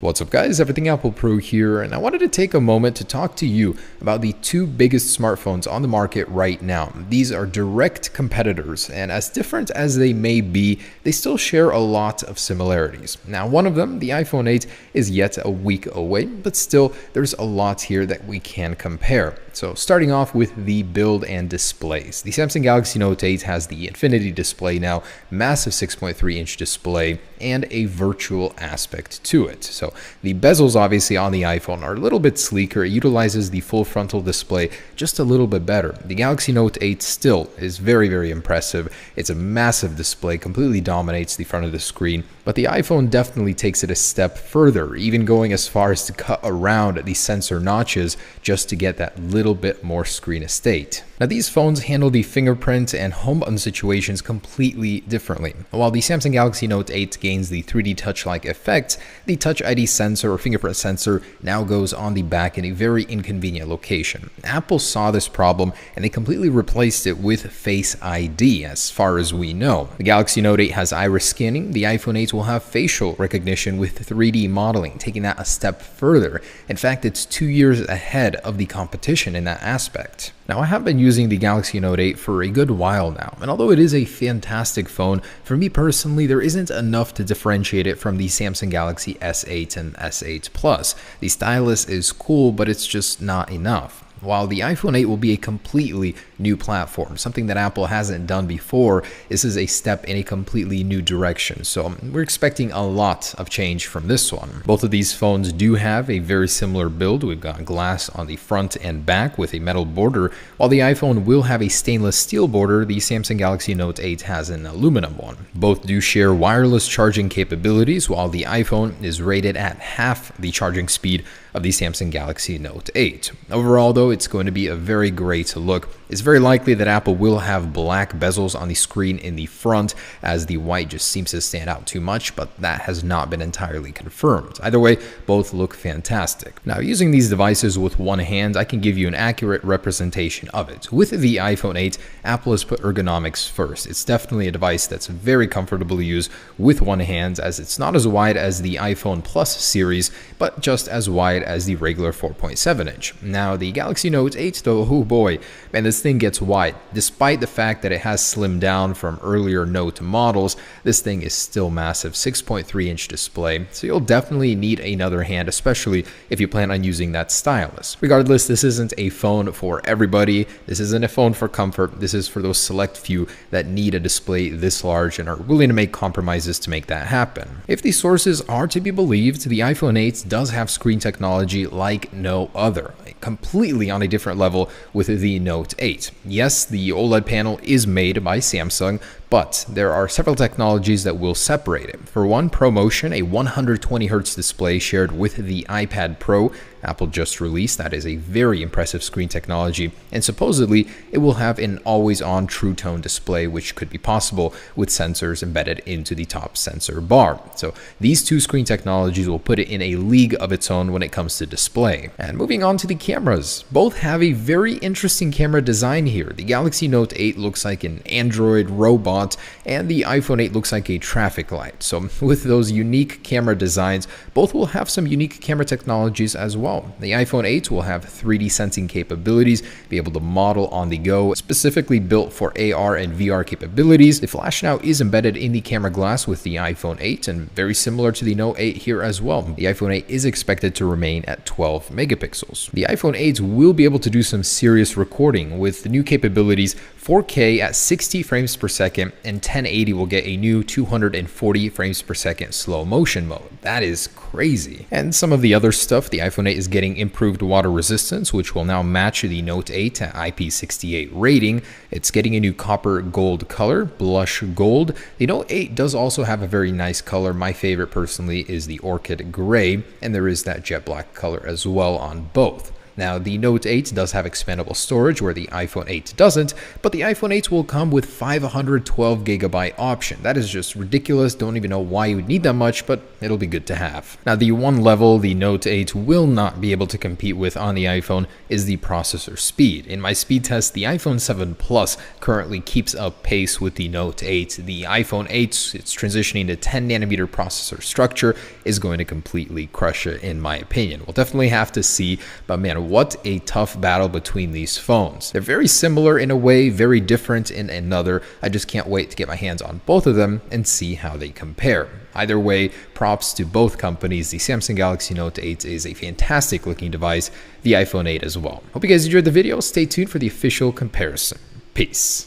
What's up guys, Everything Apple Pro here, and I wanted to take a moment to talk to you about the two biggest smartphones on the market right now. These are direct competitors, and as different as they may be, they still share a lot of similarities. Now, one of them, the iPhone 8, is yet a week away, but still there's a lot here that we can compare. So starting off with the build and displays. The Samsung Galaxy Note 8 has the Infinity display now, massive 6.3-inch display, and a virtual aspect to it. So the bezels obviously on the iPhone are a little bit sleeker. It utilizes the full frontal display just a little bit better. The Galaxy Note 8 still is very, very impressive. It's a massive display, completely dominates the front of the screen, but the iPhone definitely takes it a step further, even going as far as to cut around the sensor notches just to get that little bit more screen estate. Now, these phones handle the fingerprint and home button situations completely differently. While the Samsung Galaxy Note 8 gains the 3D touch-like effect, the Touch ID sensor or fingerprint sensor now goes on the back in a very inconvenient location. Apple saw this problem and they completely replaced it with Face ID, as far as we know. The Galaxy Note 8 has iris scanning. The iPhone 8 will have facial recognition with 3D modeling, taking that a step further. In fact, it's 2 years ahead of the competition in that aspect. Now, I have been using the Galaxy Note 8 for a good while now, and although it is a fantastic phone, for me personally, there isn't enough to differentiate it from the Samsung Galaxy S8 and S8 Plus. The stylus is cool, but it's just not enough. While the iPhone 8 will be a completely new platform, something that Apple hasn't done before, this is a step in a completely new direction. So we're expecting a lot of change from this one. Both of these phones do have a very similar build. We've got glass on the front and back with a metal border. While the iPhone will have a stainless steel border, the Samsung Galaxy Note 8 has an aluminum one. Both do share wireless charging capabilities, while the iPhone is rated at half the charging speed of the Samsung Galaxy Note 8. Overall, though, it's going to be a very great look. It's very likely that Apple will have black bezels on the screen in the front, as the white just seems to stand out too much, but that has not been entirely confirmed. Either way, both look fantastic. Now, using these devices with one hand, I can give you an accurate representation of it. With the iPhone 8, Apple has put ergonomics first. It's definitely a device that's very comfortable to use with one hand, as it's not as wide as the iPhone Plus series, but just as wide as the regular 4.7-inch. Now, the Galaxy Note 8, though, oh boy, man, this thing gets wide. Despite the fact that it has slimmed down from earlier Note models, this thing is still massive, 6.3-inch display, so you'll definitely need another hand, especially if you plan on using that stylus. Regardless, this isn't a phone for everybody. This isn't a phone for comfort. This is for those select few that need a display this large and are willing to make compromises to make that happen. If the sources are to be believed, the iPhone 8 does have screen technology like no other, completely on a different level with the Note 8. Yes, the OLED panel is made by Samsung, but there are several technologies that will separate it. For one, ProMotion, a 120Hz display shared with the iPad Pro, Apple just released. That is a very impressive screen technology, and supposedly it will have an always-on True Tone display, which could be possible with sensors embedded into the top sensor bar. So these two screen technologies will put it in a league of its own when it comes to display. And moving on to the cameras, both have a very interesting camera design here. The Galaxy Note 8 looks like an Android robot, and the iPhone 8 looks like a traffic light. So with those unique camera designs, both will have some unique camera technologies as well. The iPhone 8 will have 3D sensing capabilities, be able to model on the go, specifically built for AR and VR capabilities. The flash now is embedded in the camera glass with the iPhone 8, and very similar to the Note 8 here as well. The iPhone 8 is expected to remain at 12 megapixels. The iPhone 8 will be able to do some serious recording with the new capabilities. 4K at 60 frames per second, and 1080 will get a new 240 frames per second slow motion mode. That is crazy. And some of the other stuff, the iPhone 8 is getting improved water resistance, which will now match the Note 8 at IP68 rating. It's getting a new copper gold color, blush gold. The Note 8 does also have a very nice color. My favorite personally is the orchid gray, and there is that jet black color as well on both. Now, the Note 8 does have expandable storage where the iPhone 8 doesn't, but the iPhone 8 will come with 512GB option. That is just ridiculous. Don't even know why you would need that much, but it'll be good to have. Now, the one level the Note 8 will not be able to compete with on the iPhone is the processor speed. In my speed test, the iPhone 7 Plus currently keeps up pace with the Note 8. The iPhone 8, it's transitioning to 10nm processor structure, is going to completely crush it in my opinion. We'll definitely have to see, but man, what a tough battle between these phones. They're very similar in a way, very different in another. I just can't wait to get my hands on both of them and see how they compare. Either way, props to both companies. The Samsung Galaxy Note 8 is a fantastic looking device, the iPhone 8 as well. Hope you guys enjoyed the video. Stay tuned for the official comparison. Peace.